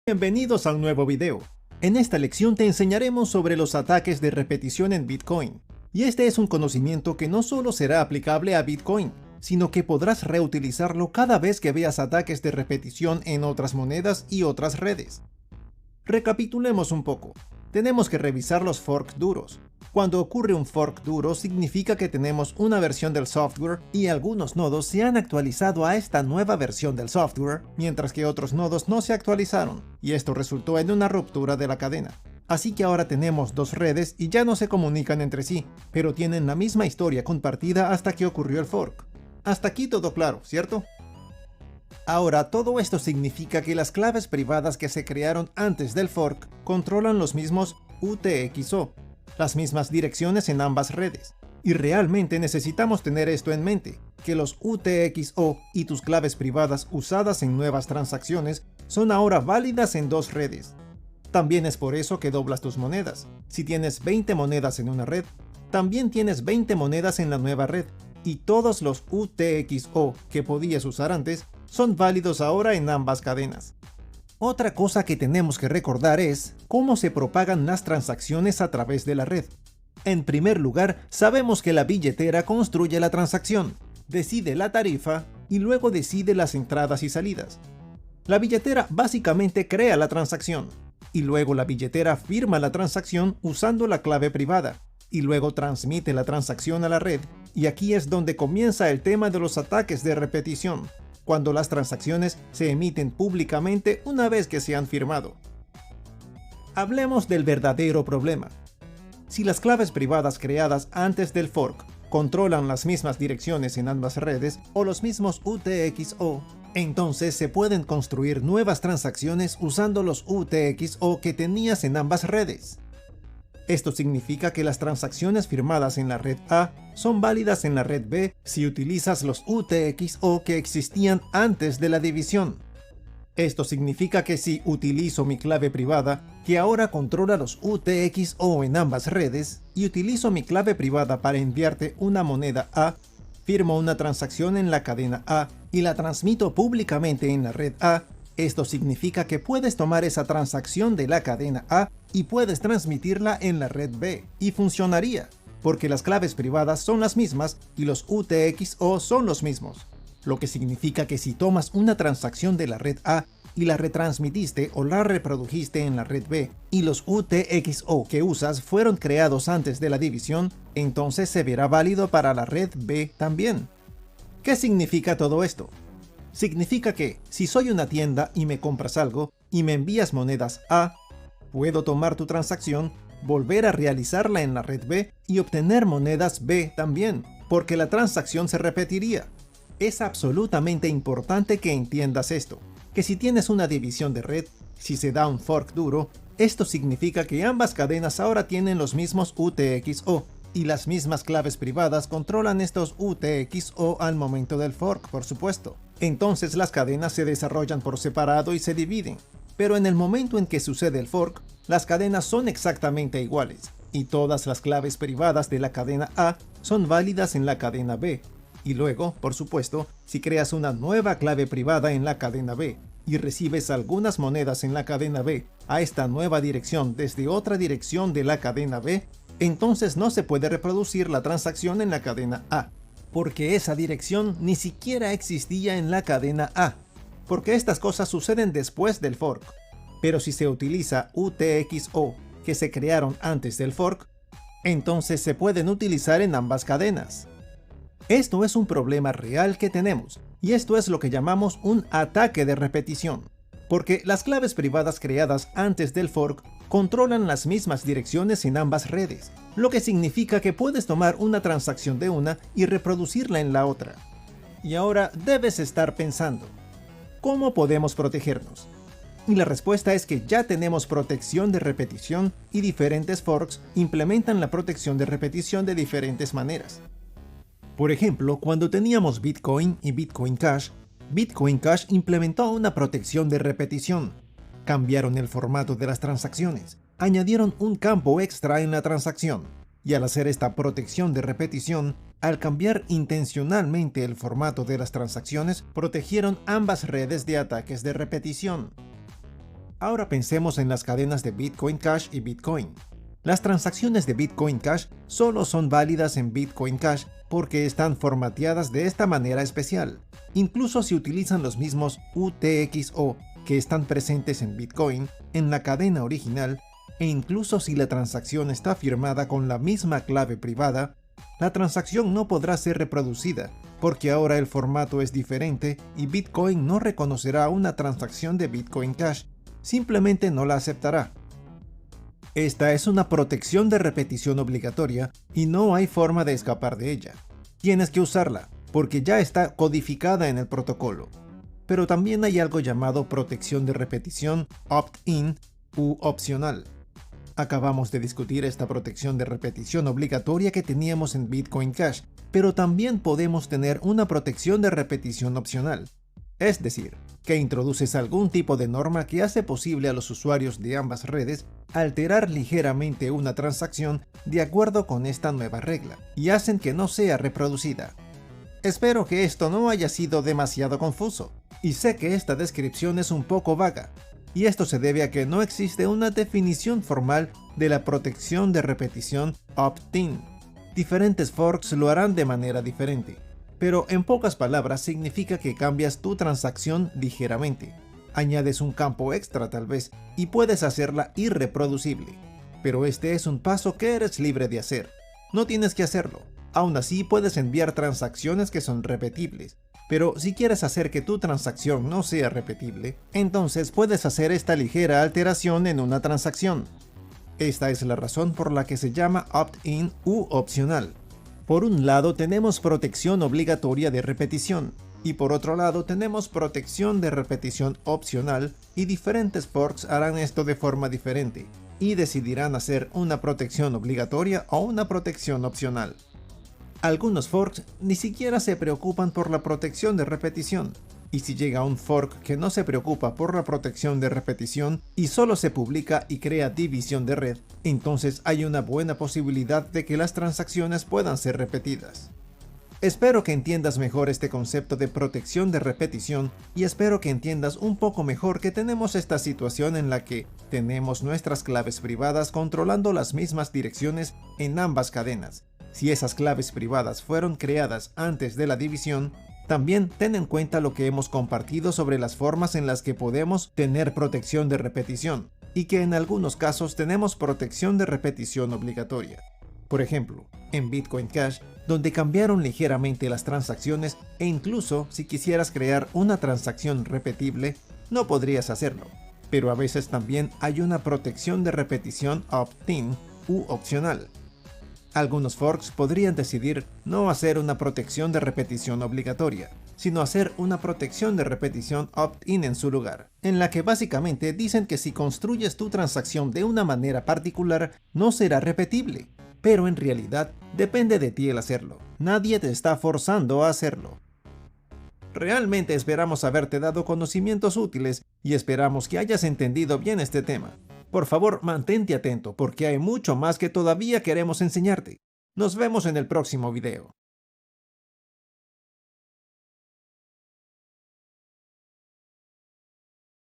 Bienvenidos a un nuevo video. En esta lección te enseñaremos sobre los ataques de repetición en Bitcoin. Y este es un conocimiento que no solo será aplicable a Bitcoin, sino que podrás reutilizarlo cada vez que veas ataques de repetición en otras monedas y otras redes. Recapitulemos un poco. Tenemos que revisar los forks duros. Cuando ocurre un fork duro significa que tenemos una versión del software y algunos nodos se han actualizado a esta nueva versión del software, mientras que otros nodos no se actualizaron, y esto resultó en una ruptura de la cadena. Así que ahora tenemos dos redes y ya no se comunican entre sí, pero tienen la misma historia compartida hasta que ocurrió el fork. Hasta aquí todo claro, ¿cierto? Ahora, todo esto significa que las claves privadas que se crearon antes del fork controlan los mismos UTXO, las mismas direcciones en ambas redes. Y realmente necesitamos tener esto en mente, que los UTXO y tus claves privadas usadas en nuevas transacciones son ahora válidas en dos redes. También es por eso que doblas tus monedas. Si tienes 20 monedas en una red, también tienes 20 monedas en la nueva red, y todos los UTXO que podías usar antes son válidos ahora en ambas cadenas. Otra cosa que tenemos que recordar es cómo se propagan las transacciones a través de la red. En primer lugar, sabemos que la billetera construye la transacción, decide la tarifa y luego decide las entradas y salidas. La billetera básicamente crea la transacción, y luego la billetera firma la transacción usando la clave privada, y luego transmite la transacción a la red, y aquí es donde comienza el tema de los ataques de repetición, cuando las transacciones se emiten públicamente una vez que se han firmado. Hablemos del verdadero problema. Si las claves privadas creadas antes del fork controlan las mismas direcciones en ambas redes o los mismos UTXO, entonces se pueden construir nuevas transacciones usando los UTXO que tenías en ambas redes. Esto significa que las transacciones firmadas en la red A son válidas en la red B si utilizas los UTXO que existían antes de la división. Esto significa que si utilizo mi clave privada, que ahora controla los UTXO en ambas redes, y utilizo mi clave privada para enviarte una moneda A, firmo una transacción en la cadena A y la transmito públicamente en la red A, esto significa que puedes tomar esa transacción de la cadena A y puedes transmitirla en la red B, y funcionaría, porque las claves privadas son las mismas y los UTXO son los mismos. Lo que significa que si tomas una transacción de la red A y la retransmitiste o la reprodujiste en la red B, y los UTXO que usas fueron creados antes de la división, entonces se verá válido para la red B también. ¿Qué significa todo esto? Significa que, si soy una tienda y me compras algo y me envías monedas A, puedo tomar tu transacción, volver a realizarla en la red B y obtener monedas B también, porque la transacción se repetiría. Es absolutamente importante que entiendas esto, que si tienes una división de red, si se da un fork duro, esto significa que ambas cadenas ahora tienen los mismos UTXO, y las mismas claves privadas controlan estos UTXO al momento del fork, por supuesto. Entonces las cadenas se desarrollan por separado y se dividen. Pero en el momento en que sucede el fork, las cadenas son exactamente iguales, y todas las claves privadas de la cadena A son válidas en la cadena B. Y luego, por supuesto, si creas una nueva clave privada en la cadena B, y recibes algunas monedas en la cadena B a esta nueva dirección desde otra dirección de la cadena B, entonces no se puede reproducir la transacción en la cadena A, porque esa dirección ni siquiera existía en la cadena A, porque estas cosas suceden después del fork. Pero si se utiliza UTXO que se crearon antes del fork, entonces se pueden utilizar en ambas cadenas. Esto es un problema real que tenemos, y esto es lo que llamamos un ataque de repetición, porque las claves privadas creadas antes del fork controlan las mismas direcciones en ambas redes, lo que significa que puedes tomar una transacción de una y reproducirla en la otra. Y ahora debes estar pensando, ¿cómo podemos protegernos? Y la respuesta es que ya tenemos protección de repetición y diferentes forks implementan la protección de repetición de diferentes maneras. Por ejemplo, cuando teníamos Bitcoin y Bitcoin Cash implementó una protección de repetición. Cambiaron el formato de las transacciones, añadieron un campo extra en la transacción, y al hacer esta protección de repetición, al cambiar intencionalmente el formato de las transacciones, protegieron ambas redes de ataques de repetición. Ahora pensemos en las cadenas de Bitcoin Cash y Bitcoin. Las transacciones de Bitcoin Cash solo son válidas en Bitcoin Cash porque están formateadas de esta manera especial. Incluso si utilizan los mismos UTXO que están presentes en Bitcoin, en la cadena original, e incluso si la transacción está firmada con la misma clave privada, la transacción no podrá ser reproducida, porque ahora el formato es diferente y Bitcoin no reconocerá una transacción de Bitcoin Cash, simplemente no la aceptará. Esta es una protección de repetición obligatoria y no hay forma de escapar de ella. Tienes que usarla, porque ya está codificada en el protocolo. Pero también hay algo llamado protección de repetición opt-in u opcional. Acabamos de discutir esta protección de repetición obligatoria que teníamos en Bitcoin Cash, pero también podemos tener una protección de repetición opcional. Es decir, que introduces algún tipo de norma que hace posible a los usuarios de ambas redes alterar ligeramente una transacción de acuerdo con esta nueva regla, y hacen que no sea reproducida. Espero que esto no haya sido demasiado confuso, y sé que esta descripción es un poco vaga, y esto se debe a que no existe una definición formal de la protección de repetición opt-in. Diferentes forks lo harán de manera diferente, pero en pocas palabras significa que cambias tu transacción ligeramente. Añades un campo extra tal vez, y puedes hacerla irreproducible. Pero este es un paso que eres libre de hacer. No tienes que hacerlo. Aún así puedes enviar transacciones que son repetibles. Pero si quieres hacer que tu transacción no sea repetible, entonces puedes hacer esta ligera alteración en una transacción. Esta es la razón por la que se llama opt-in u opcional. Por un lado tenemos protección obligatoria de repetición, y por otro lado tenemos protección de repetición opcional, y diferentes forks harán esto de forma diferente, y decidirán hacer una protección obligatoria o una protección opcional. Algunos forks ni siquiera se preocupan por la protección de repetición, y si llega un fork que no se preocupa por la protección de repetición y solo se publica y crea división de red, entonces hay una buena posibilidad de que las transacciones puedan ser repetidas. Espero que entiendas mejor este concepto de protección de repetición y espero que entiendas un poco mejor que tenemos esta situación en la que tenemos nuestras claves privadas controlando las mismas direcciones en ambas cadenas. Si esas claves privadas fueron creadas antes de la división, también ten en cuenta lo que hemos compartido sobre las formas en las que podemos tener protección de repetición, y que en algunos casos tenemos protección de repetición obligatoria. Por ejemplo, en Bitcoin Cash, donde cambiaron ligeramente las transacciones e incluso si quisieras crear una transacción repetible, no podrías hacerlo. Pero a veces también hay una protección de repetición opt-in u opcional. Algunos forks podrían decidir no hacer una protección de repetición obligatoria, sino hacer una protección de repetición opt-in en su lugar, en la que básicamente dicen que si construyes tu transacción de una manera particular, no será repetible, pero en realidad depende de ti el hacerlo. Nadie te está forzando a hacerlo. Realmente esperamos haberte dado conocimientos útiles y esperamos que hayas entendido bien este tema. Por favor, mantente atento porque hay mucho más que todavía queremos enseñarte. Nos vemos en el próximo video.